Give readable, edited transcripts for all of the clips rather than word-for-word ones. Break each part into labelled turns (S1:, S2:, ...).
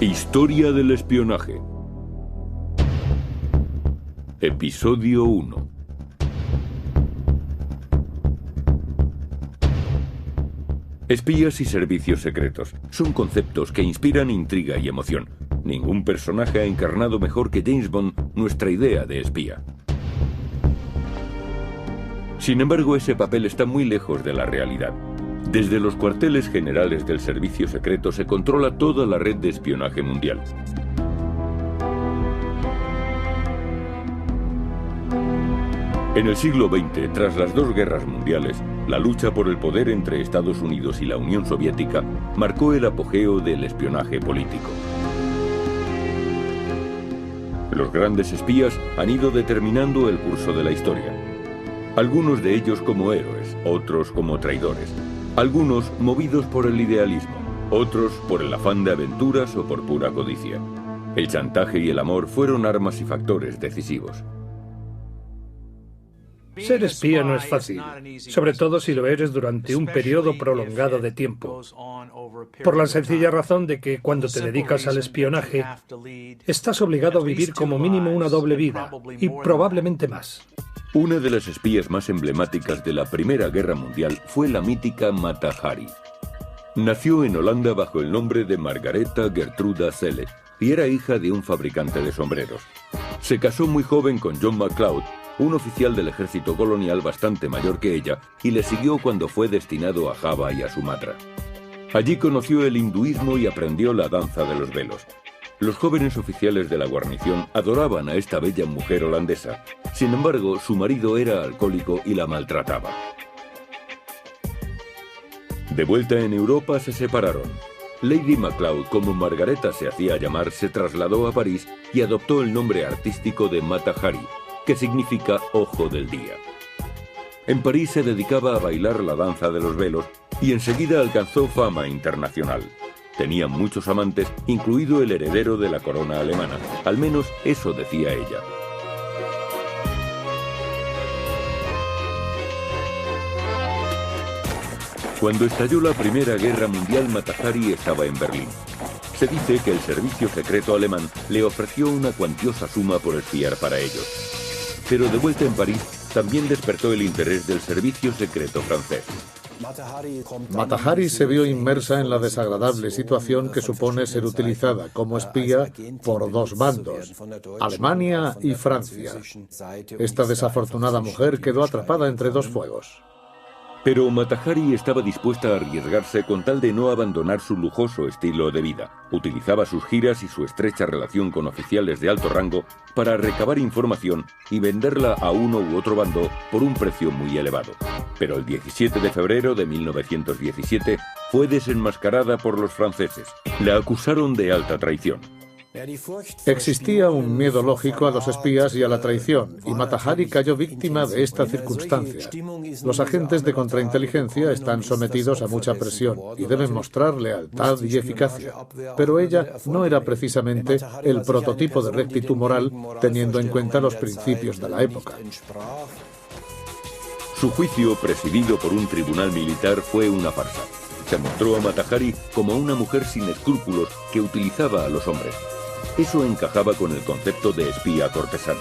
S1: Historia del espionaje. Episodio 1. Espías y servicios secretos son conceptos que inspiran intriga y emoción. Ningún personaje ha encarnado mejor que James Bond nuestra idea de espía. Sin embargo, ese papel está muy lejos de la realidad. Desde los cuarteles generales del servicio secreto se controla toda la red de espionaje mundial. En el siglo XX, tras las dos guerras mundiales, la lucha por el poder entre Estados Unidos y la Unión Soviética marcó el apogeo del espionaje político. Los grandes espías han ido determinando el curso de la historia. Algunos de ellos como héroes, otros como traidores. Algunos movidos por el idealismo, otros por el afán de aventuras o por pura codicia. El chantaje y el amor fueron armas y factores decisivos.
S2: Ser espía no es fácil, sobre todo si lo eres durante un periodo prolongado de tiempo, por la sencilla razón de que cuando te dedicas al espionaje, estás obligado a vivir como mínimo una doble vida, y probablemente más.
S1: Una de las espías más emblemáticas de la Primera Guerra Mundial fue la mítica Mata Hari. Nació en Holanda bajo el nombre de Margaretha Gertruda Celle y era hija de un fabricante de sombreros. Se casó muy joven con John McLeod, un oficial del ejército colonial bastante mayor que ella, y le siguió cuando fue destinado a Java y a Sumatra. Allí conoció el hinduismo y aprendió la danza de los velos. Los jóvenes oficiales de la guarnición adoraban a esta bella mujer holandesa. Sin embargo, su marido era alcohólico y la maltrataba. De vuelta en Europa se separaron. Lady MacLeod, como Margaretha se hacía llamar, se trasladó a París y adoptó el nombre artístico de Mata Hari, que significa ojo del día. En París se dedicaba a bailar la danza de los velos y enseguida alcanzó fama internacional. Tenía muchos amantes, incluido el heredero de la corona alemana. Al menos eso decía ella. Cuando estalló la Primera Guerra Mundial, Mata Hari estaba en Berlín. Se dice que el servicio secreto alemán le ofreció una cuantiosa suma por espiar para ellos. Pero de vuelta en París, también despertó el interés del servicio secreto francés.
S3: Mata Hari se vio inmersa en la desagradable situación que supone ser utilizada como espía por dos bandos, Alemania y Francia. Esta desafortunada mujer quedó atrapada entre dos fuegos.
S1: Pero Mata Hari estaba dispuesta a arriesgarse con tal de no abandonar su lujoso estilo de vida. Utilizaba sus giras y su estrecha relación con oficiales de alto rango para recabar información y venderla a uno u otro bando por un precio muy elevado. Pero el 17 de febrero de 1917 fue desenmascarada por los franceses. La acusaron de alta traición.
S3: Existía un miedo lógico a los espías y a la traición, y Mata Hari cayó víctima de esta circunstancia. Los agentes de contrainteligencia están sometidos a mucha presión y deben mostrar lealtad y eficacia. Pero ella no era precisamente el prototipo de rectitud moral, teniendo en cuenta los principios de la época.
S1: Su juicio, presidido por un tribunal militar, fue una farsa. Se mostró a Mata Hari como una mujer sin escrúpulos que utilizaba a los hombres. Eso encajaba con el concepto de espía cortesana.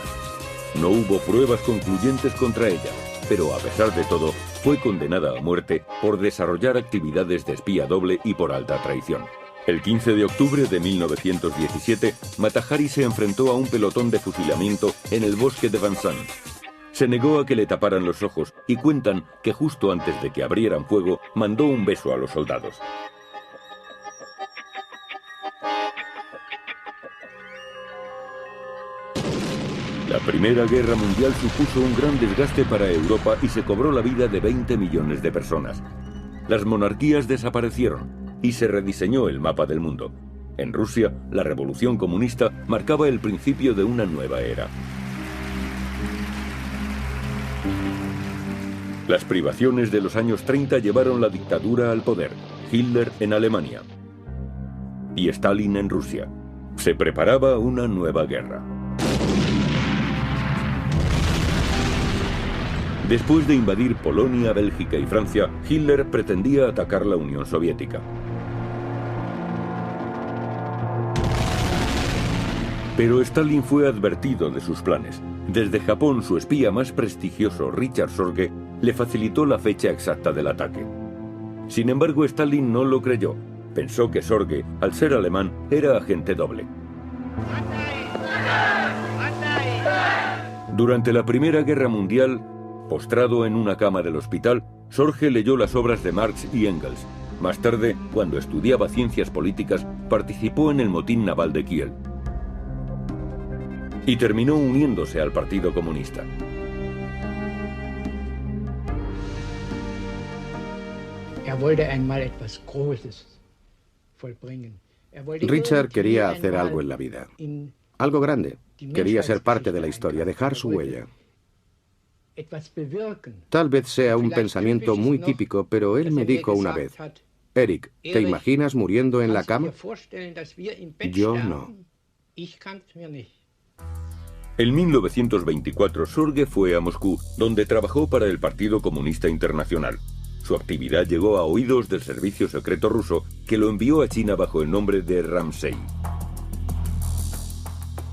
S1: No hubo pruebas concluyentes contra ella, pero a pesar de todo, fue condenada a muerte por desarrollar actividades de espía doble y por alta traición. El 15 de octubre de 1917, Mata Hari se enfrentó a un pelotón de fusilamiento en el bosque de Vincennes. Se negó a que le taparan los ojos y cuentan que justo antes de que abrieran fuego, mandó un beso a los soldados. La Primera Guerra Mundial supuso un gran desgaste para Europa y se cobró la vida de 20 millones de personas. Las monarquías desaparecieron y se rediseñó el mapa del mundo. En Rusia, la revolución comunista marcaba el principio de una nueva era. Las privaciones de los años 30 llevaron la dictadura al poder. Hitler en Alemania y Stalin en Rusia. Se preparaba una nueva guerra. Después de invadir Polonia, Bélgica y Francia, Hitler pretendía atacar la Unión Soviética. Pero Stalin fue advertido de sus planes. Desde Japón, su espía más prestigioso, Richard Sorge, le facilitó la fecha exacta del ataque. Sin embargo, Stalin no lo creyó. Pensó que Sorge, al ser alemán, era agente doble. Durante la Primera Guerra Mundial, postrado en una cama del hospital, Sorge leyó las obras de Marx y Engels. Más tarde, cuando estudiaba ciencias políticas, participó en el motín naval de Kiel. Y terminó uniéndose al Partido Comunista.
S4: Richard quería hacer algo en la vida, algo grande. Quería ser parte de la historia, dejar su huella. Tal vez sea un pensamiento muy típico, pero él me dijo una vez: Eric, ¿te imaginas muriendo en la cama? Yo no.
S1: En 1924, Sorge fue a Moscú, donde trabajó para el Partido Comunista Internacional. Su actividad llegó a oídos del servicio secreto ruso, que lo envió a China bajo el nombre de Ramsey.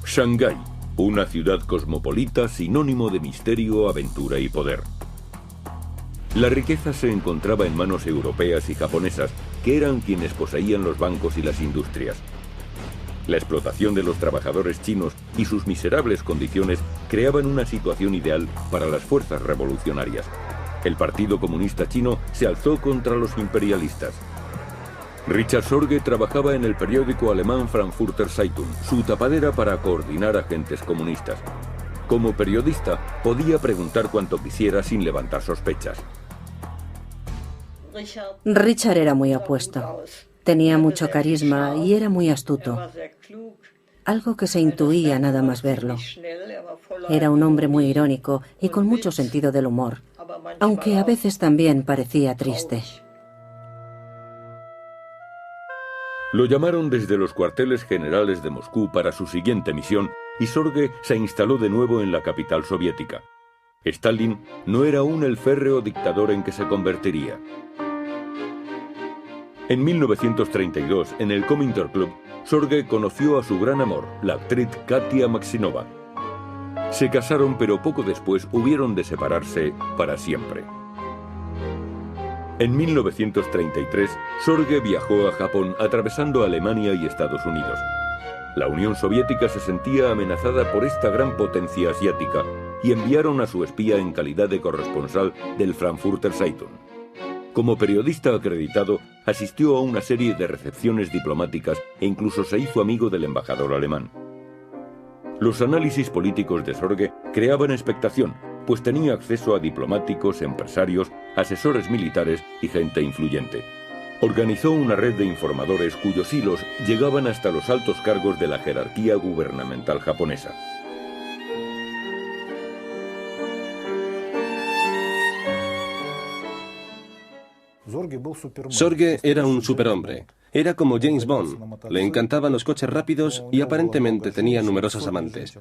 S1: Shanghái, una ciudad cosmopolita sinónimo de misterio, aventura y poder. La riqueza se encontraba en manos europeas y japonesas, que eran quienes poseían los bancos y las industrias. La explotación de los trabajadores chinos y sus miserables condiciones creaban una situación ideal para las fuerzas revolucionarias. El Partido Comunista Chino se alzó contra los imperialistas. Richard Sorge trabajaba en el periódico alemán Frankfurter Zeitung, su tapadera para coordinar agentes comunistas. Como periodista, podía preguntar cuanto quisiera sin levantar sospechas.
S5: Richard era muy apuesto. Tenía mucho carisma y era muy astuto. Algo que se intuía nada más verlo. Era un hombre muy irónico y con mucho sentido del humor, aunque a veces también parecía triste.
S1: Lo llamaron desde los cuarteles generales de Moscú para su siguiente misión y Sorge se instaló de nuevo en la capital soviética. Stalin no era aún el férreo dictador en que se convertiría. En 1932, en el Komintern-Club, Sorge conoció a su gran amor, la actriz Katia Maksinova. Se casaron, pero poco después hubieron de separarse para siempre. En 1933, Sorge viajó a Japón atravesando Alemania y Estados Unidos. La Unión Soviética se sentía amenazada por esta gran potencia asiática y enviaron a su espía en calidad de corresponsal del Frankfurter Zeitung. Como periodista acreditado, asistió a una serie de recepciones diplomáticas e incluso se hizo amigo del embajador alemán. Los análisis políticos de Sorge creaban expectación, pues tenía acceso a diplomáticos, empresarios, asesores militares y gente influyente. Organizó una red de informadores cuyos hilos llegaban hasta los altos cargos de la jerarquía gubernamental japonesa.
S6: Sorge era un superhombre. Era como James Bond. Le encantaban los coches rápidos y aparentemente tenía numerosas amantes.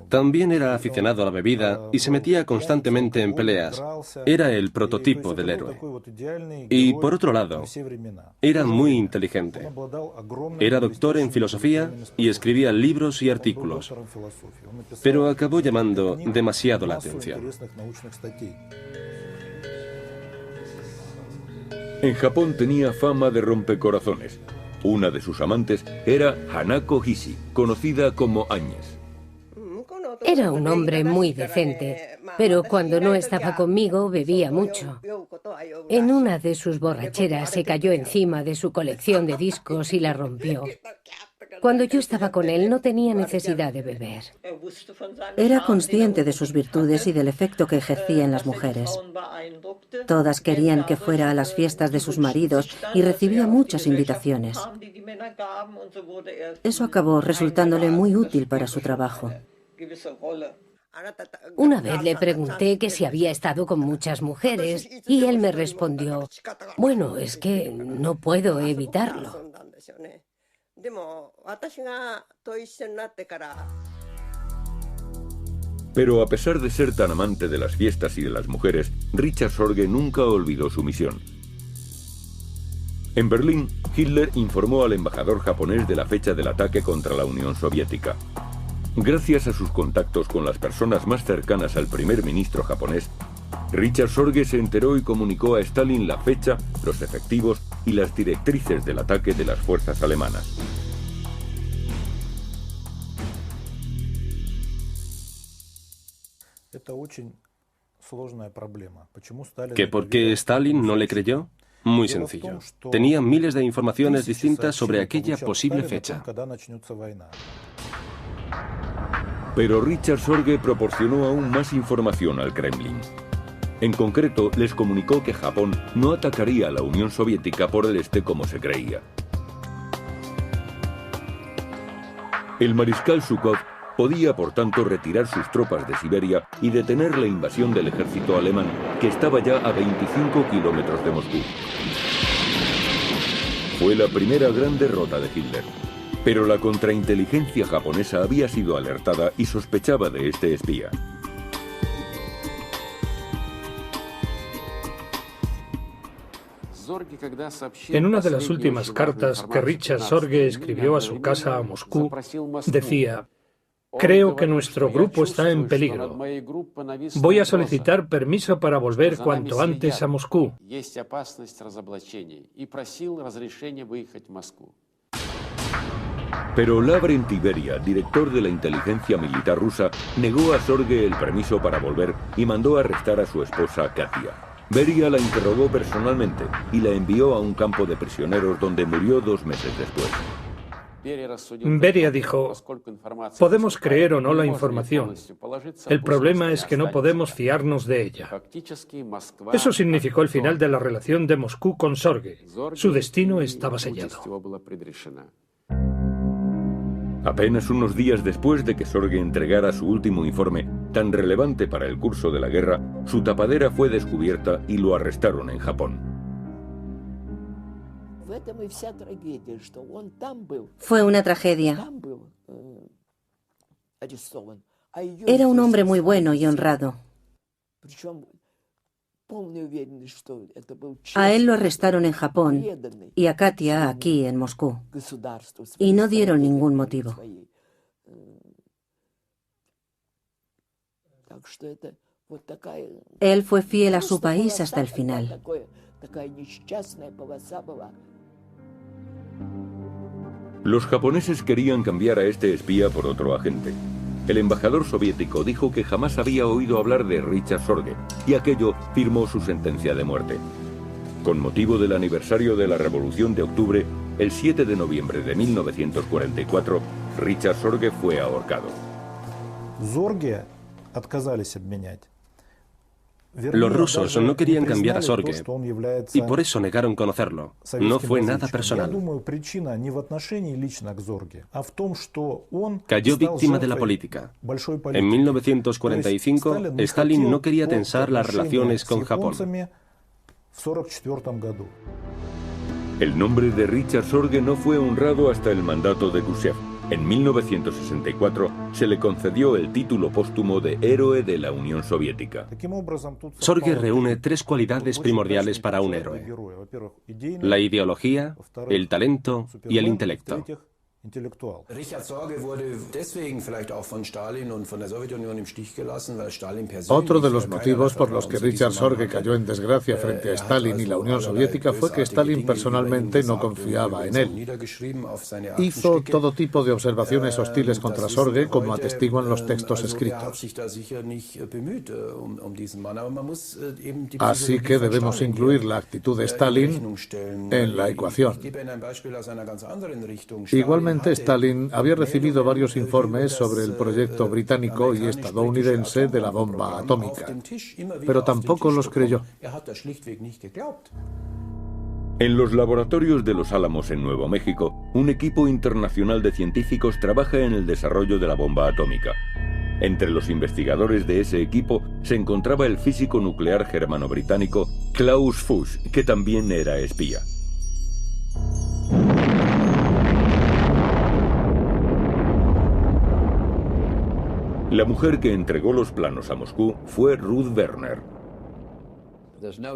S6: También era aficionado a la bebida y se metía constantemente en peleas. Era el prototipo del héroe. Y por otro lado, era muy inteligente. Era doctor en filosofía y escribía libros y artículos. Pero acabó llamando demasiado la atención.
S1: En Japón tenía fama de rompecorazones. Una de sus amantes era Hanako Hishi, conocida como Áñez.
S7: Era un hombre muy decente, pero cuando no estaba conmigo bebía mucho. En una de sus borracheras se cayó encima de su colección de discos y la rompió. Cuando yo estaba con él no tenía necesidad de beber.
S5: Era consciente de sus virtudes y del efecto que ejercía en las mujeres. Todas querían que fuera a las fiestas de sus maridos y recibía muchas invitaciones. Eso acabó resultándole muy útil para su trabajo.
S7: Una vez le pregunté que si había estado con muchas mujeres y él me respondió: bueno, es que no puedo evitarlo.
S1: Pero a pesar de ser tan amante de las fiestas y de las mujeres, Richard Sorge nunca olvidó su misión. En Berlín, Hitler informó al embajador japonés de la fecha del ataque contra la Unión Soviética. Gracias a sus contactos con las personas más cercanas al primer ministro japonés, Richard Sorge se enteró y comunicó a Stalin la fecha, los efectivos y las directrices del ataque de las fuerzas alemanas.
S6: ¿Que por qué Stalin no le creyó? Muy sencillo. Tenía miles de informaciones distintas sobre aquella posible fecha.
S1: Pero Richard Sorge proporcionó aún más información al Kremlin. En concreto, les comunicó que Japón no atacaría a la Unión Soviética por el este como se creía. El mariscal Zhukov podía, por tanto, retirar sus tropas de Siberia y detener la invasión del ejército alemán, que estaba ya a 25 kilómetros de Moscú. Fue la primera gran derrota de Hitler. Pero la contrainteligencia japonesa había sido alertada y sospechaba de este espía.
S2: En una de las últimas cartas que Richard Sorge escribió a su casa a Moscú, decía: «Creo que nuestro grupo está en peligro. Voy a solicitar permiso para volver cuanto antes a Moscú».
S1: Pero Lavrent Beria, director de la inteligencia militar rusa, negó a Sorge el permiso para volver y mandó arrestar a su esposa Katia. Beria la interrogó personalmente y la envió a un campo de prisioneros donde murió 2 meses después.
S2: Beria dijo: «Podemos creer o no la información. El problema es que no podemos fiarnos de ella». Eso significó el final de la relación de Moscú con Sorge. Su destino estaba sellado.
S1: Apenas unos días después de que Sorge entregara su último informe, tan relevante para el curso de la guerra, su tapadera fue descubierta y lo arrestaron en Japón.
S5: Fue una tragedia. Era un hombre muy bueno y honrado. A él lo arrestaron en Japón y a Katia aquí en Moscú. Y no dieron ningún motivo. Él fue fiel a su país hasta el final.
S1: Los japoneses querían cambiar a este espía por otro agente. El embajador soviético dijo que jamás había oído hablar de Richard Sorge, y aquello firmó su sentencia de muerte. Con motivo del aniversario de la Revolución de Octubre, el 7 de noviembre de 1944, Richard Sorge fue ahorcado.
S6: Los rusos no querían cambiar a Sorge y por eso negaron conocerlo. No fue nada personal. Cayó víctima de la política. En 1945, Stalin no quería tensar las relaciones con Japón.
S1: El nombre de Richard Sorge no fue honrado hasta el mandato de Khrushchev. En 1964 se le concedió el título póstumo de Héroe de la Unión Soviética.
S6: Sorge reúne 3 cualidades primordiales para un héroe: la ideología, el talento y el intelecto.
S3: Otro de los motivos por los que Richard Sorge cayó en desgracia frente a Stalin y la Unión Soviética fue que Stalin personalmente no confiaba en él. Hizo todo tipo de observaciones hostiles contra Sorge, como atestiguan los textos escritos. Así que debemos incluir la actitud de Stalin en la ecuación. Igualmente, Stalin había recibido varios informes sobre el proyecto británico y estadounidense de la bomba atómica, pero tampoco los creyó.
S1: En los laboratorios de Los Álamos en Nuevo México, un equipo internacional de científicos trabaja en el desarrollo de la bomba atómica. Entre los investigadores de ese equipo se encontraba el físico nuclear germano-británico Klaus Fuchs, que también era espía. La mujer que entregó los planos a Moscú fue Ruth Werner.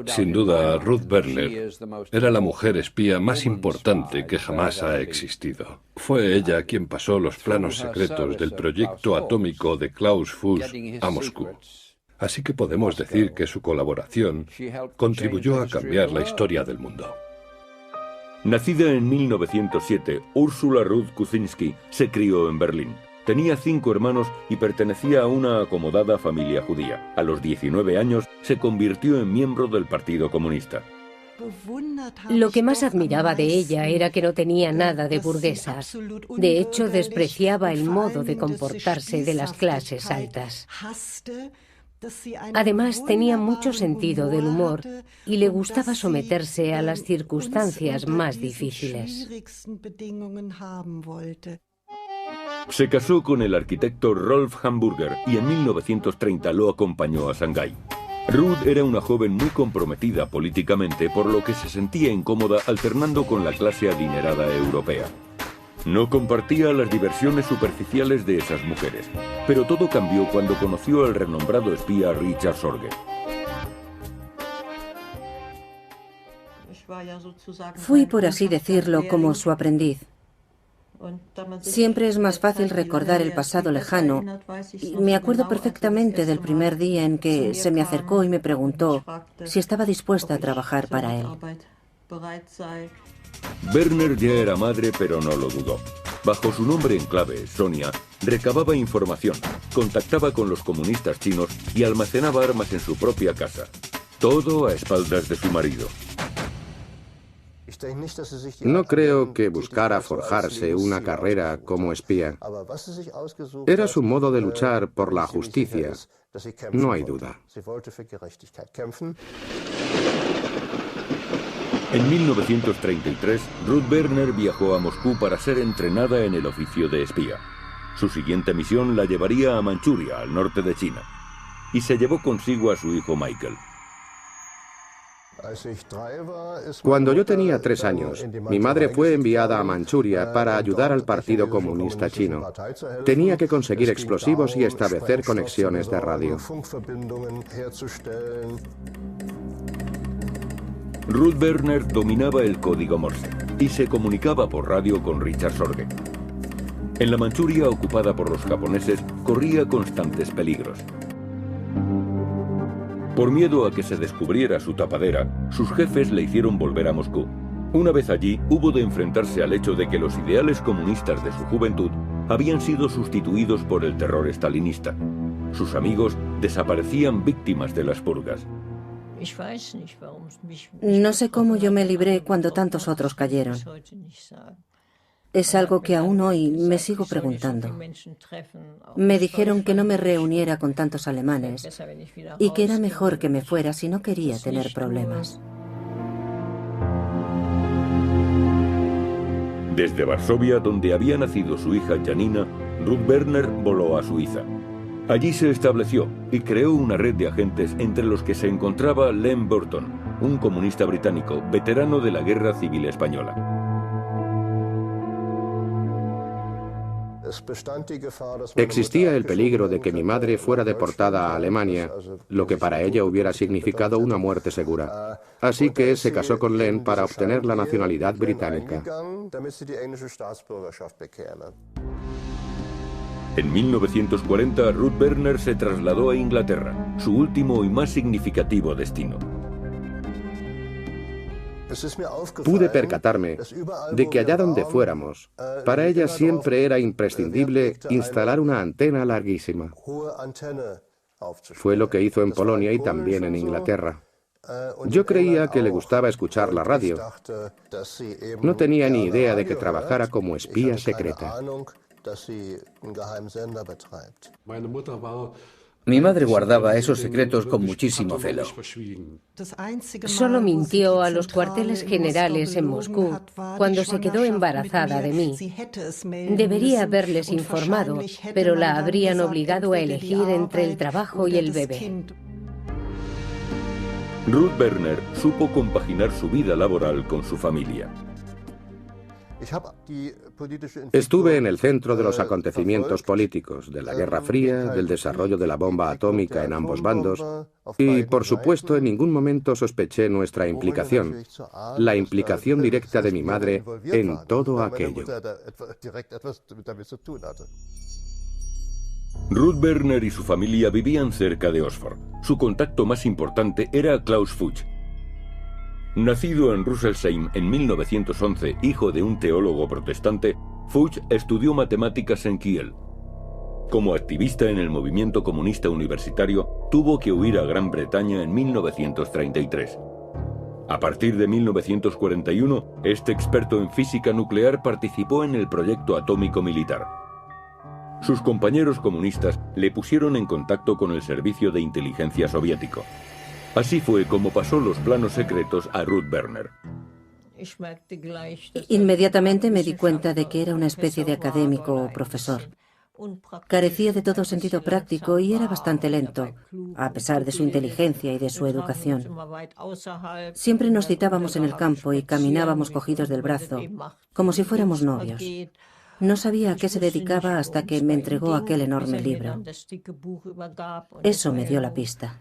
S8: Sin duda, Ruth Werner era la mujer espía más importante que jamás ha existido. Fue ella quien pasó los planos secretos del proyecto atómico de Klaus Fuchs a Moscú. Así que podemos decir que su colaboración contribuyó a cambiar la historia del mundo.
S1: Nacida en 1907, Ursula Ruth Kuczynski se crió en Berlín. Tenía 5 hermanos y pertenecía a una acomodada familia judía. A los 19 años se convirtió en miembro del Partido Comunista.
S7: Lo que más admiraba de ella era que no tenía nada de burguesa. De hecho, despreciaba el modo de comportarse de las clases altas. Además, tenía mucho sentido del humor y le gustaba someterse a las circunstancias más difíciles.
S1: Se casó con el arquitecto Rolf Hamburger y en 1930 lo acompañó a Shanghái. Ruth era una joven muy comprometida políticamente, por lo que se sentía incómoda alternando con la clase adinerada europea. No compartía las diversiones superficiales de esas mujeres, pero todo cambió cuando conoció al renombrado espía Richard Sorge.
S5: Fui, por así decirlo, como su aprendiz. Siempre es más fácil recordar el pasado lejano, y me acuerdo perfectamente del primer día en que se me acercó y me preguntó si estaba dispuesta a trabajar para él.
S1: Werner ya era madre, pero no lo dudó. Bajo su nombre en clave, Sonia, recababa información, contactaba con los comunistas chinos y almacenaba armas en su propia casa. Todo a espaldas de su marido.
S4: No creo que buscara forjarse una carrera como espía. Era su modo de luchar por la justicia, no hay duda.
S1: En 1933, Ruth Werner viajó a Moscú para ser entrenada en el oficio de espía. Su siguiente misión la llevaría a Manchuria, al norte de China, y se llevó consigo a su hijo Michael.
S4: Cuando yo tenía 3 años, mi madre fue enviada a Manchuria para ayudar al Partido Comunista Chino. Tenía que conseguir explosivos y establecer conexiones de radio.
S1: Ruth Werner dominaba el código Morse y se comunicaba por radio con Richard Sorge. En la Manchuria ocupada por los japoneses, corría constantes peligros. Por miedo a que se descubriera su tapadera, sus jefes le hicieron volver a Moscú. Una vez allí, hubo de enfrentarse al hecho de que los ideales comunistas de su juventud habían sido sustituidos por el terror estalinista. Sus amigos desaparecían víctimas de las purgas.
S5: No sé cómo yo me libré cuando tantos otros cayeron. Es algo que aún hoy me sigo preguntando. Me dijeron que no me reuniera con tantos alemanes y que era mejor que me fuera si no quería tener problemas.
S1: Desde Varsovia, donde había nacido su hija Janina, Ruth Werner voló a Suiza. Allí se estableció y creó una red de agentes entre los que se encontraba Len Burton, un comunista británico veterano de la Guerra Civil Española.
S4: Existía el peligro de que mi madre fuera deportada a Alemania, lo que para ella hubiera significado una muerte segura. Así que se casó con Len para obtener la nacionalidad británica.
S1: En 1940, Ruth Werner se trasladó a Inglaterra, su último y más significativo destino.
S4: Pude percatarme de que allá donde fuéramos, para ella siempre era imprescindible instalar una antena larguísima. Fue lo que hizo en Polonia y también en Inglaterra. Yo creía que le gustaba escuchar la radio. No tenía ni idea de que trabajara como espía secreta.
S9: Mi madre guardaba esos secretos con muchísimo celo.
S7: Solo mintió a los cuarteles generales en Moscú cuando se quedó embarazada de mí. Debería haberles informado, pero la habrían obligado a elegir entre el trabajo y el bebé.
S1: Ruth Werner supo compaginar su vida laboral con su familia.
S4: Estuve en el centro de los acontecimientos políticos, de la Guerra Fría, del desarrollo de la bomba atómica en ambos bandos, y, por supuesto, en ningún momento sospeché nuestra implicación, la implicación directa de mi madre en todo aquello.
S1: Ruth Werner y su familia vivían cerca de Oxford. Su contacto más importante era Klaus Fuchs. Nacido en Rüsselsheim en 1911, hijo de un teólogo protestante, Fuchs estudió matemáticas en Kiel. Como activista en el movimiento comunista universitario, tuvo que huir a Gran Bretaña en 1933. A partir de 1941, este experto en física nuclear participó en el proyecto atómico militar. Sus compañeros comunistas le pusieron en contacto con el servicio de inteligencia soviético. Así fue como pasó los planos secretos a Ruth Werner.
S5: Inmediatamente me di cuenta de que era una especie de académico o profesor. Carecía de todo sentido práctico y era bastante lento, a pesar de su inteligencia y de su educación. Siempre nos citábamos en el campo y caminábamos cogidos del brazo, como si fuéramos novios. No sabía a qué se dedicaba hasta que me entregó aquel enorme libro. Eso me dio la pista.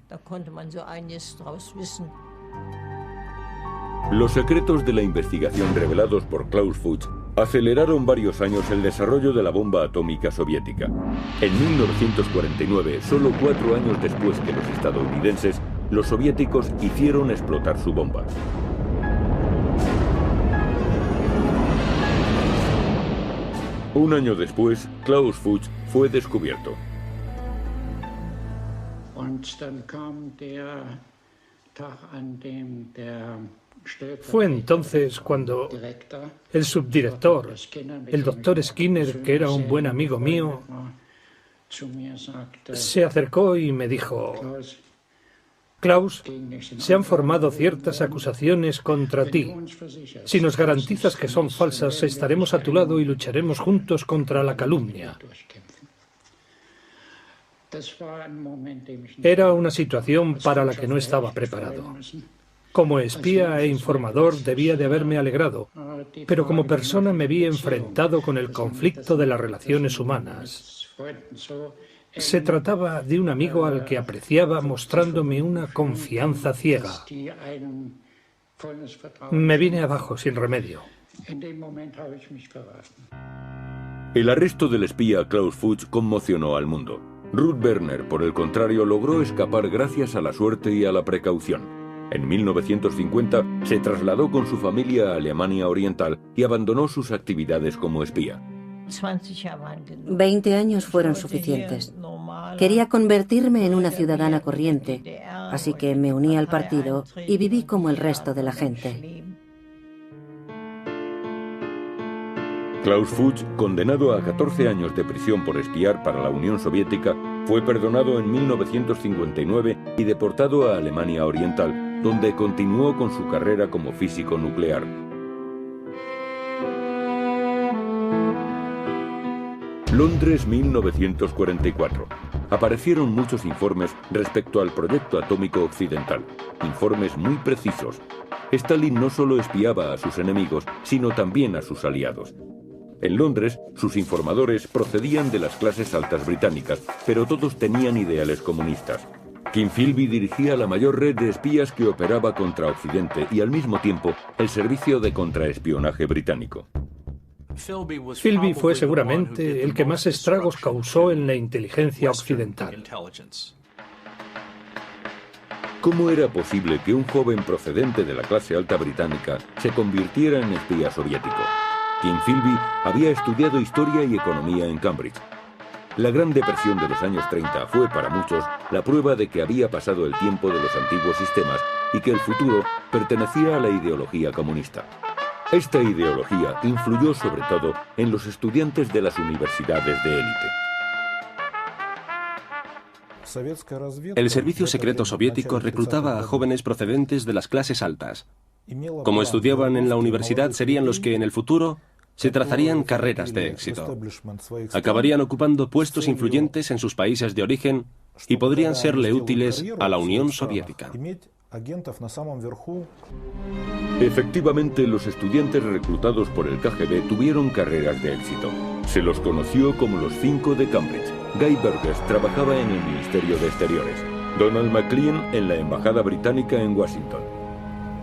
S1: Los secretos de la investigación revelados por Klaus Fuchs aceleraron varios años el desarrollo de la bomba atómica soviética. En 1949, solo 4 años después que los estadounidenses, los soviéticos hicieron explotar su bomba. Un año después, Klaus Fuchs fue descubierto.
S2: Fue entonces cuando el subdirector, el doctor Skinner, que era un buen amigo mío, se acercó y me dijo: Klaus, se han formado ciertas acusaciones contra ti. Si nos garantizas que son falsas, estaremos a tu lado y lucharemos juntos contra la calumnia. Era una situación para la que no estaba preparado. Como espía e informador debía de haberme alegrado, pero como persona me vi enfrentado con el conflicto de las relaciones humanas. Se trataba de un amigo al que apreciaba mostrándome una confianza ciega. Me vine abajo sin remedio.
S1: El arresto del espía Klaus Fuchs conmocionó al mundo. Ruth Werner, por el contrario, logró escapar gracias a la suerte y a la precaución. En 1950 se trasladó con su familia a Alemania Oriental y abandonó sus actividades como espía.
S5: 20 años fueron suficientes. Quería convertirme en una ciudadana corriente, así que me uní al partido y viví como el resto de la gente.
S1: Klaus Fuchs, condenado a 14 años de prisión por espiar para la Unión Soviética, fue perdonado en 1959 y deportado a Alemania Oriental, donde continuó con su carrera como físico nuclear. Londres, 1944. Aparecieron muchos informes respecto al proyecto atómico occidental, informes muy precisos. Stalin no solo espiaba a sus enemigos, sino también a sus aliados. En Londres, sus informadores procedían de las clases altas británicas, pero todos tenían ideales comunistas. Kim Philby dirigía la mayor red de espías que operaba contra Occidente y al mismo tiempo el servicio de contraespionaje británico.
S2: Philby fue seguramente el que más estragos causó en la inteligencia occidental.
S1: ¿Cómo era posible que un joven procedente de la clase alta británica se convirtiera en espía soviético? Kim Philby había estudiado historia y economía en Cambridge. La Gran Depresión de los años 30 fue para muchos la prueba de que había pasado el tiempo de los antiguos sistemas y que el futuro pertenecía a la ideología comunista. Esta ideología influyó sobre todo en los estudiantes de las universidades de élite.
S6: El servicio secreto soviético reclutaba a jóvenes procedentes de las clases altas. Como estudiaban en la universidad, serían los que en el futuro se trazarían carreras de éxito. Acabarían ocupando puestos influyentes en sus países de origen y podrían serle útiles a la Unión Soviética.
S1: Efectivamente, los estudiantes reclutados por el KGB tuvieron carreras de éxito. Se los conoció como los 5 de Cambridge. Guy Burgess trabajaba en el Ministerio de Exteriores, Donald Maclean en la Embajada Británica en Washington.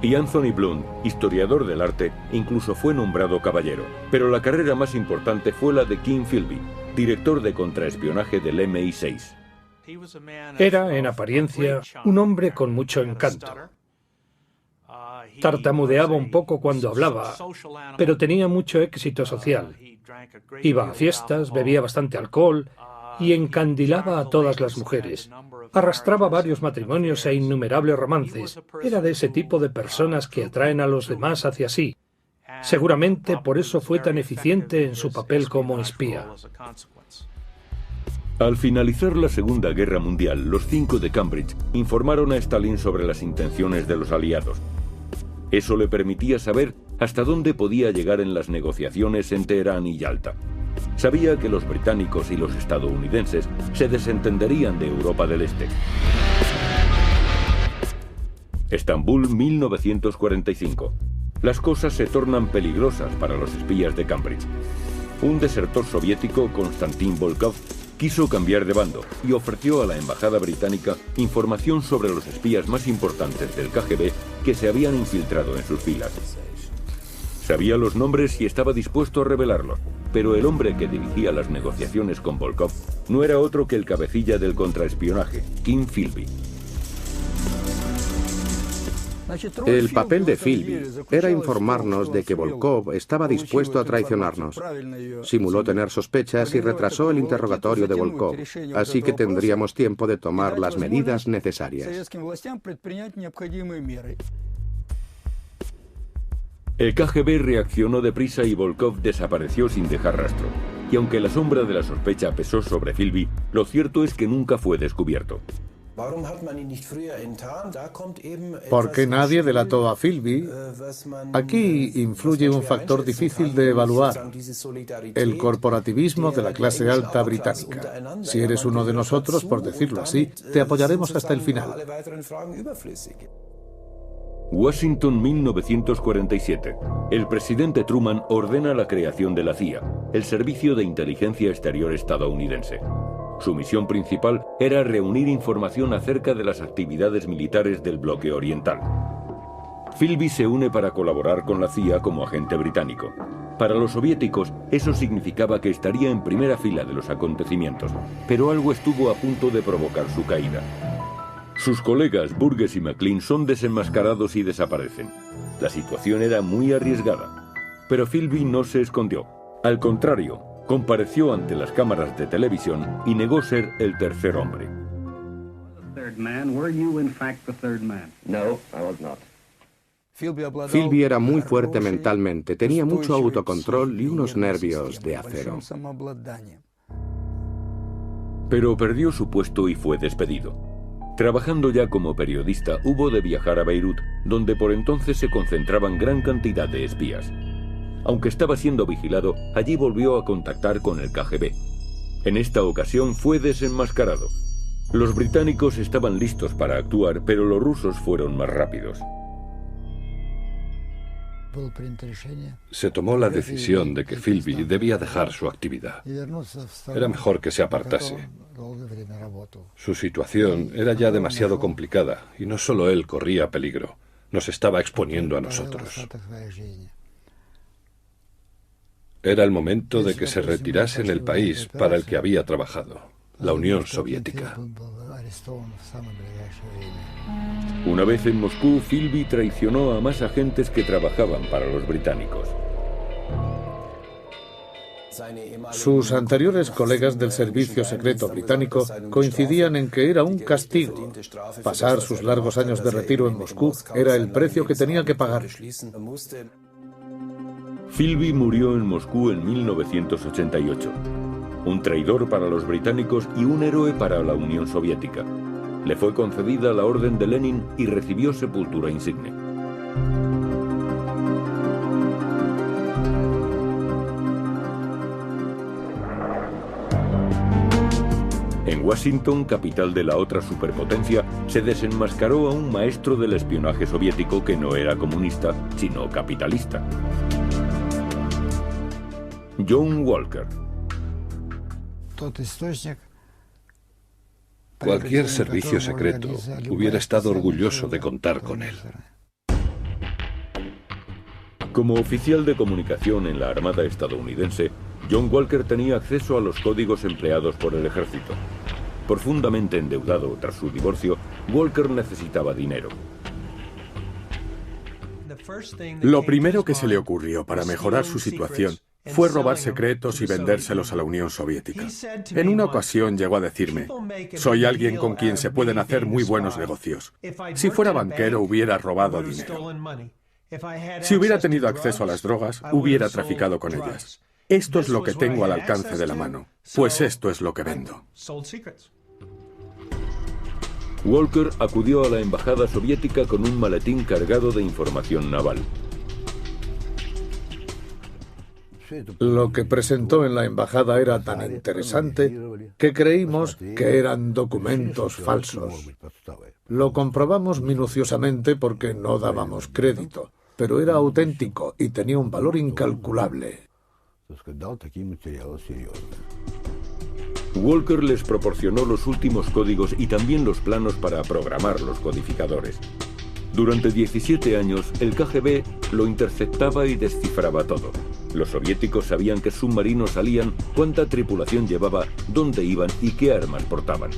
S1: Y Anthony Blunt, historiador del arte, incluso fue nombrado caballero. Pero la carrera más importante fue la de King Philby, director de contraespionaje del MI6.
S2: Era, en apariencia, un hombre con mucho encanto. Tartamudeaba un poco cuando hablaba, pero tenía mucho éxito social. Iba a fiestas, bebía bastante alcohol y encandilaba a todas las mujeres. Arrastraba varios matrimonios e innumerables romances. Era de ese tipo de personas que atraen a los demás hacia sí. Seguramente por eso fue tan eficiente en su papel como espía.
S1: Al finalizar la Segunda Guerra Mundial, los 5 de Cambridge informaron a Stalin sobre las intenciones de los aliados. Eso le permitía saber hasta dónde podía llegar en las negociaciones en Teherán y Yalta. Sabía que los británicos y los estadounidenses se desentenderían de Europa del Este. Estambul, 1945. Las cosas se tornan peligrosas para los espías de Cambridge. Un desertor soviético, Konstantin Volkov, quiso cambiar de bando y ofreció a la embajada británica información sobre los espías más importantes del KGB que se habían infiltrado en sus filas. Sabía los nombres y estaba dispuesto a revelarlos, pero el hombre que dirigía las negociaciones con Volkov no era otro que el cabecilla del contraespionaje, King Philby.
S4: El papel de Philby era informarnos de que Volkov estaba dispuesto a traicionarnos. Simuló tener sospechas y retrasó el interrogatorio de Volkov, así que tendríamos tiempo de tomar las medidas necesarias.
S1: El KGB reaccionó deprisa y Volkov desapareció sin dejar rastro. Y aunque la sombra de la sospecha pesó sobre Philby, lo cierto es que nunca fue descubierto.
S3: ¿Por qué nadie delató a Philby? Aquí influye un factor difícil de evaluar: el corporativismo de la clase alta británica. Si eres uno de nosotros, por decirlo así, te apoyaremos hasta el final.
S1: Washington, 1947. El presidente Truman ordena la creación de la CIA, el Servicio de Inteligencia Exterior estadounidense. Su misión principal era reunir información acerca de las actividades militares del bloque oriental. Philby se une para colaborar con la CIA como agente británico. Para los soviéticos, eso significaba que estaría en primera fila de los acontecimientos, pero algo estuvo a punto de provocar su caída. Sus colegas Burgess y Maclean son desenmascarados y desaparecen. La situación era muy arriesgada, pero Philby no se escondió. Al contrario, compareció ante las cámaras de televisión y negó ser el tercer hombre.
S4: Philby era muy fuerte mentalmente, tenía mucho autocontrol y unos nervios de acero.
S1: Pero perdió su puesto y fue despedido. Trabajando ya como periodista, hubo de viajar a Beirut, donde por entonces se concentraban gran cantidad de espías. Aunque estaba siendo vigilado, allí volvió a contactar con el KGB. En esta ocasión fue desenmascarado. Los británicos estaban listos para actuar, pero los rusos fueron más rápidos.
S8: Se tomó la decisión de que Philby debía dejar su actividad. Era mejor que se apartase. Su situación era ya demasiado complicada y no solo él corría peligro, nos estaba exponiendo a nosotros. Era el momento de que se retirase en el país para el que había trabajado, la Unión Soviética.
S1: Una vez en Moscú, Philby traicionó a más agentes que trabajaban para los británicos.
S3: Sus anteriores colegas del servicio secreto británico coincidían en que era un castigo. Pasar sus largos años de retiro en Moscú era el precio que tenía que pagar.
S1: Philby murió en Moscú en 1988. Un traidor para los británicos y un héroe para la Unión Soviética. Le fue concedida la Orden de Lenin y recibió sepultura insigne. En Washington, capital de la otra superpotencia, se desenmascaró a un maestro del espionaje soviético que no era comunista, sino capitalista. John Walker.
S8: Cualquier servicio secreto hubiera estado orgulloso de contar con él.
S1: Como oficial de comunicación en la Armada estadounidense, John Walker tenía acceso a los códigos empleados por el ejército. Profundamente endeudado tras su divorcio, Walker necesitaba dinero.
S10: Lo primero que se le ocurrió para mejorar su situación fue robar secretos y vendérselos a la Unión Soviética. En una ocasión llegó a decirme: soy alguien con quien se pueden hacer muy buenos negocios. Si fuera banquero hubiera robado dinero. Si hubiera tenido acceso a las drogas, hubiera traficado con ellas. Esto es lo que tengo al alcance de la mano, pues esto es lo que vendo.
S1: Walker acudió a la embajada soviética con un maletín cargado de información naval.
S3: Lo que presentó en la embajada era tan interesante que creímos que eran documentos falsos. Lo comprobamos minuciosamente porque no dábamos crédito, pero era auténtico y tenía un valor incalculable.
S1: Walker les proporcionó los últimos códigos y también los planos para programar los codificadores. Durante 17 años, el KGB lo interceptaba y descifraba todo. Los soviéticos sabían qué submarinos salían, cuánta tripulación llevaba, dónde iban y qué armas portaban.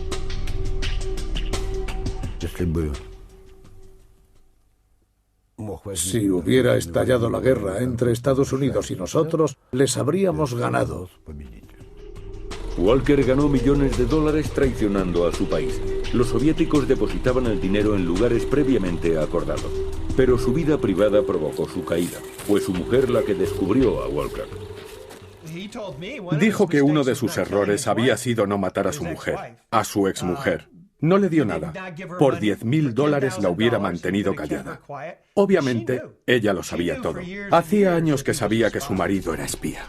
S3: Si hubiera estallado la guerra entre Estados Unidos y nosotros, les habríamos ganado.
S1: Walker ganó millones de dólares traicionando a su país. Los soviéticos depositaban el dinero en lugares previamente acordados. Pero su vida privada provocó su caída. Fue su mujer la que descubrió a Walker.
S10: Dijo que uno de sus errores había sido no matar a su mujer, a su exmujer. No le dio nada. Por $10,000 la hubiera mantenido callada. Obviamente, ella lo sabía todo. Hacía años que sabía que su marido era espía.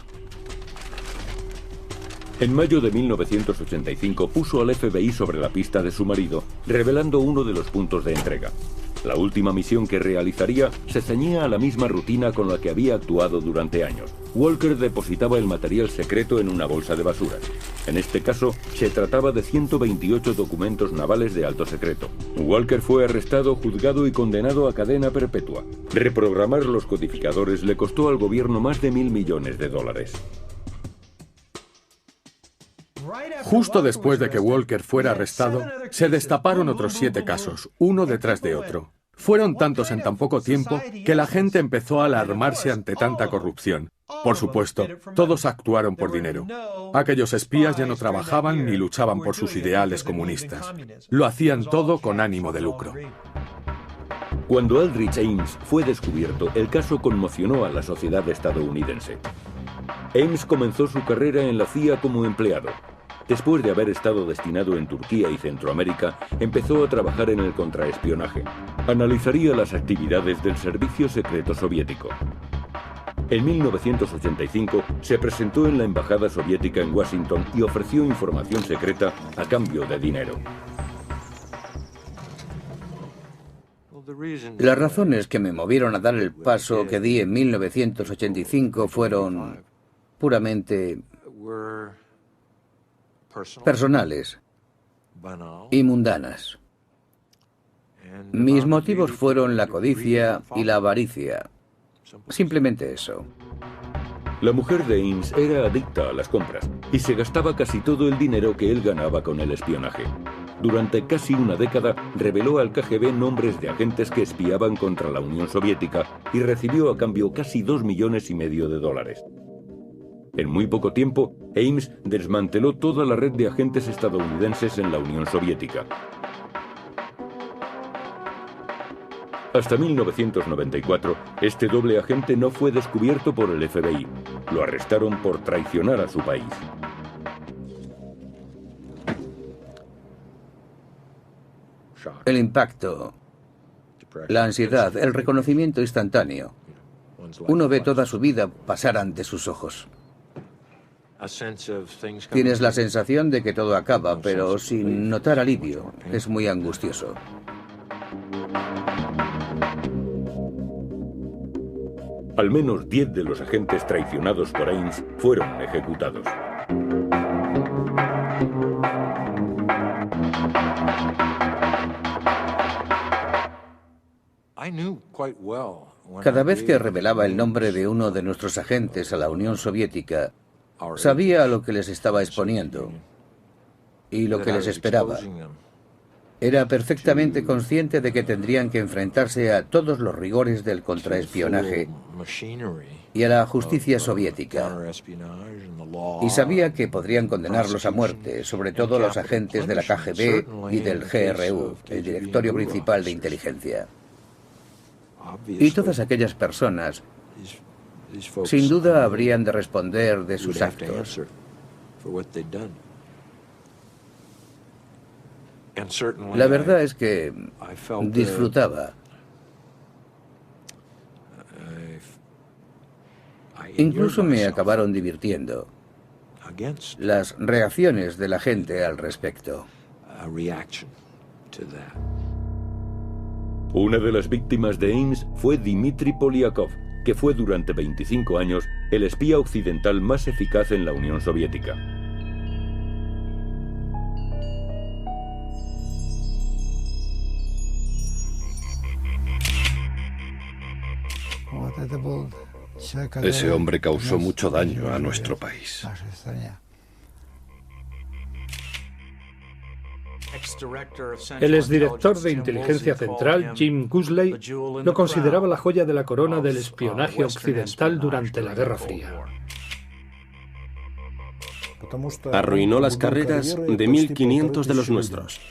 S1: En mayo de 1985 puso al FBI sobre la pista de su marido, revelando uno de los puntos de entrega. La última misión que realizaría se ceñía a la misma rutina con la que había actuado durante años. Walker depositaba el material secreto en una bolsa de basura. En este caso, se trataba de 128 documentos navales de alto secreto. Walker fue arrestado, juzgado y condenado a cadena perpetua. Reprogramar los codificadores le costó al gobierno más de $1.000 millones.
S10: Justo después de que Walker fuera arrestado, se destaparon otros 7 casos, uno detrás de otro. Fueron tantos en tan poco tiempo que la gente empezó a alarmarse ante tanta corrupción. Por supuesto, todos actuaron por dinero. Aquellos espías ya no trabajaban ni luchaban por sus ideales comunistas. Lo hacían todo con ánimo de lucro.
S1: Cuando Aldrich Ames fue descubierto, el caso conmocionó a la sociedad estadounidense. Ames comenzó su carrera en la CIA como empleado. Después de haber estado destinado en Turquía y Centroamérica, empezó a trabajar en el contraespionaje. Analizaría las actividades del servicio secreto soviético. En 1985 se presentó en la embajada soviética en Washington y ofreció información secreta a cambio de dinero.
S9: Las razones que me movieron a dar el paso que di en 1985 fueron puramente personales y mundanas. Mis motivos fueron la codicia y la avaricia. Simplemente eso.
S1: La mujer de Ames era adicta a las compras y se gastaba casi todo el dinero que él ganaba con el espionaje. Durante casi una década reveló al KGB nombres de agentes que espiaban contra la Unión Soviética y recibió a cambio casi $2,5 millones. En muy poco tiempo, Ames desmanteló toda la red de agentes estadounidenses en la Unión Soviética. Hasta 1994, este doble agente no fue descubierto por el FBI. Lo arrestaron por traicionar a su país.
S9: El impacto, la ansiedad, el reconocimiento instantáneo. Uno ve toda su vida pasar ante sus ojos. Tienes la sensación de que todo acaba, pero sin notar alivio. Es muy angustioso.
S1: Al menos 10 de los agentes traicionados por Ames fueron ejecutados.
S9: Cada vez que revelaba el nombre de uno de nuestros agentes a la Unión Soviética, sabía a lo que les estaba exponiendo y lo que les esperaba. Era perfectamente consciente de que tendrían que enfrentarse a todos los rigores del contraespionaje y a la justicia soviética. Y sabía que podrían condenarlos a muerte, sobre todo los agentes de la KGB y del GRU, el Directorio Principal de Inteligencia. Y todas aquellas personas, sin duda, habrían de responder de sus actos. La verdad es que disfrutaba. Incluso me acabaron divirtiendo las reacciones de la gente al respecto.
S1: Una de las víctimas de Ames fue Dmitry Polyakov, que fue durante 25 años el espía occidental más eficaz en la Unión Soviética.
S8: Ese hombre causó mucho daño a nuestro país.
S2: El exdirector de Inteligencia Central, Jim Guzley, lo consideraba la joya de la corona del espionaje occidental durante la Guerra Fría.
S6: Arruinó las carreras de 1.500 de los nuestros.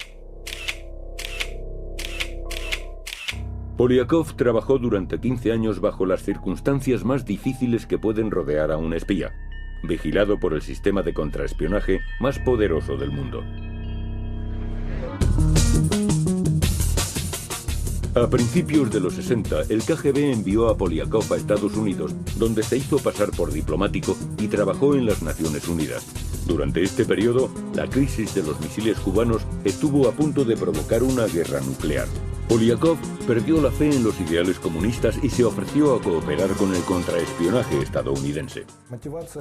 S1: Polyakov trabajó durante 15 años bajo las circunstancias más difíciles que pueden rodear a un espía, vigilado por el sistema de contraespionaje más poderoso del mundo. A principios de los 60, el KGB envió a Polyakov a Estados Unidos, donde se hizo pasar por diplomático y trabajó en las Naciones Unidas. Durante este periodo, la crisis de los misiles cubanos estuvo a punto de provocar una guerra nuclear. Polyakov perdió la fe en los ideales comunistas y se ofreció a cooperar con el contraespionaje estadounidense.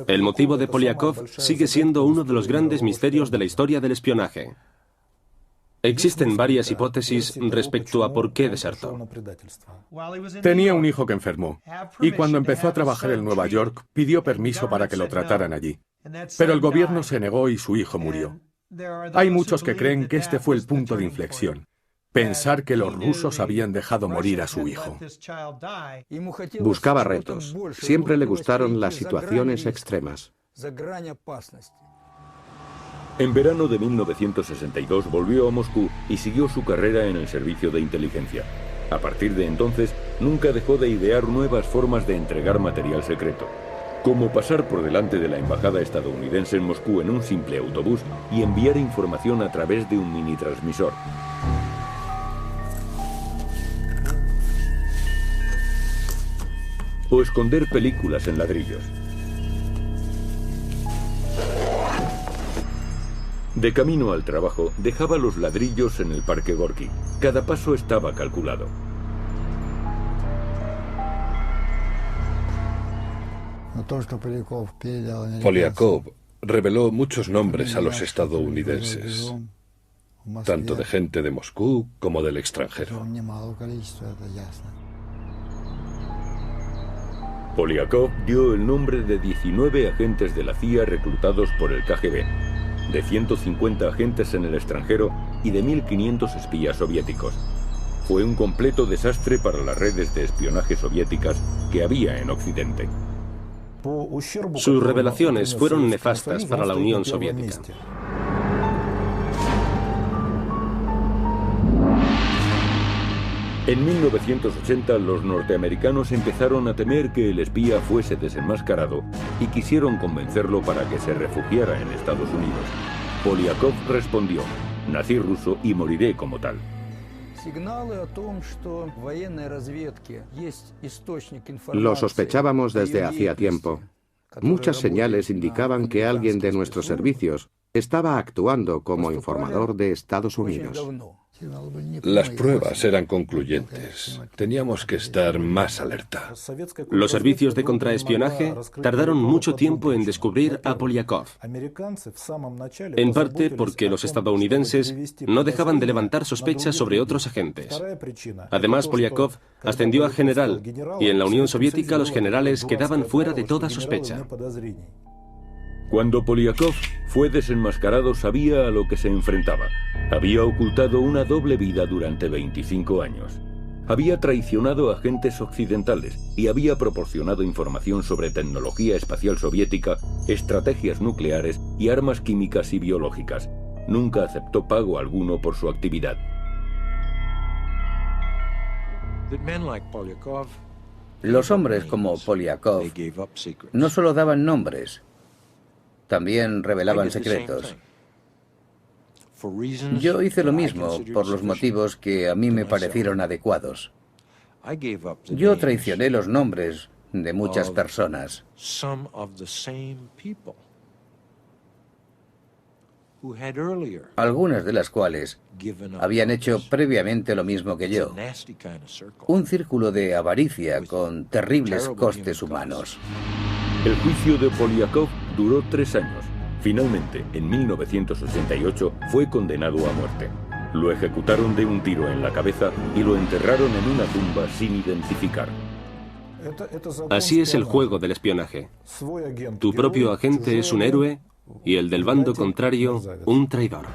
S6: El motivo de Polyakov sigue siendo uno de los grandes misterios de la historia del espionaje. Existen varias hipótesis respecto a por qué desertó.
S10: Tenía un hijo que enfermó, y cuando empezó a trabajar en Nueva York, pidió permiso para que lo trataran allí. Pero el gobierno se negó y su hijo murió. Hay muchos que creen que este fue el punto de inflexión. Pensar que los rusos habían dejado morir a su hijo.
S4: Buscaba retos. Siempre le gustaron las situaciones extremas.
S1: En verano de 1962 volvió a Moscú y siguió su carrera en el servicio de inteligencia. A partir de entonces, nunca dejó de idear nuevas formas de entregar material secreto, como pasar por delante de la embajada estadounidense en Moscú en un simple autobús y enviar información a través de un mini transmisor. O esconder películas en ladrillos. De camino al trabajo, dejaba los ladrillos en el Parque Gorky. Cada paso estaba calculado.
S8: Polyakov reveló muchos nombres a los estadounidenses, tanto de gente de Moscú como del extranjero.
S1: Polyakov dio el nombre de 19 agentes de la CIA reclutados por el KGB, de 150 agentes en el extranjero y de 1.500 espías soviéticos. Fue un completo desastre para las redes de espionaje soviéticas que había en Occidente.
S6: Sus revelaciones fueron nefastas para la Unión Soviética.
S1: En 1980 los norteamericanos empezaron a temer que el espía fuese desenmascarado y quisieron convencerlo para que se refugiara en Estados Unidos. Polyakov respondió: nací ruso y moriré como tal.
S4: Lo sospechábamos desde hacía tiempo. Muchas señales indicaban que alguien de nuestros servicios estaba actuando como informador de Estados Unidos.
S8: Las pruebas eran concluyentes. Teníamos que estar más alerta.
S6: Los servicios de contraespionaje tardaron mucho tiempo en descubrir a Polyakov. En parte porque los estadounidenses no dejaban de levantar sospechas sobre otros agentes. Además, Polyakov ascendió a general y en la Unión Soviética los generales quedaban fuera de toda sospecha.
S1: Cuando Polyakov fue desenmascarado, sabía a lo que se enfrentaba. Había ocultado una doble vida durante 25 años. Había traicionado a agentes occidentales y había proporcionado información sobre tecnología espacial soviética, estrategias nucleares y armas químicas y biológicas. Nunca aceptó pago alguno por su actividad.
S9: Los hombres como Polyakov no solo daban nombres, también revelaban secretos. Yo hice lo mismo por los motivos que a mí me parecieron adecuados. Yo traicioné los nombres de muchas personas. Algunas de las cuales habían hecho previamente lo mismo que yo. Un círculo de avaricia con terribles costes humanos.
S1: El juicio de Polyakov duró 3 años. Finalmente, en 1988, fue condenado a muerte. Lo ejecutaron de un tiro en la cabeza y lo enterraron en una tumba sin identificar.
S6: Así es el juego del espionaje. Tu propio agente es un héroe y el del bando contrario un traidor.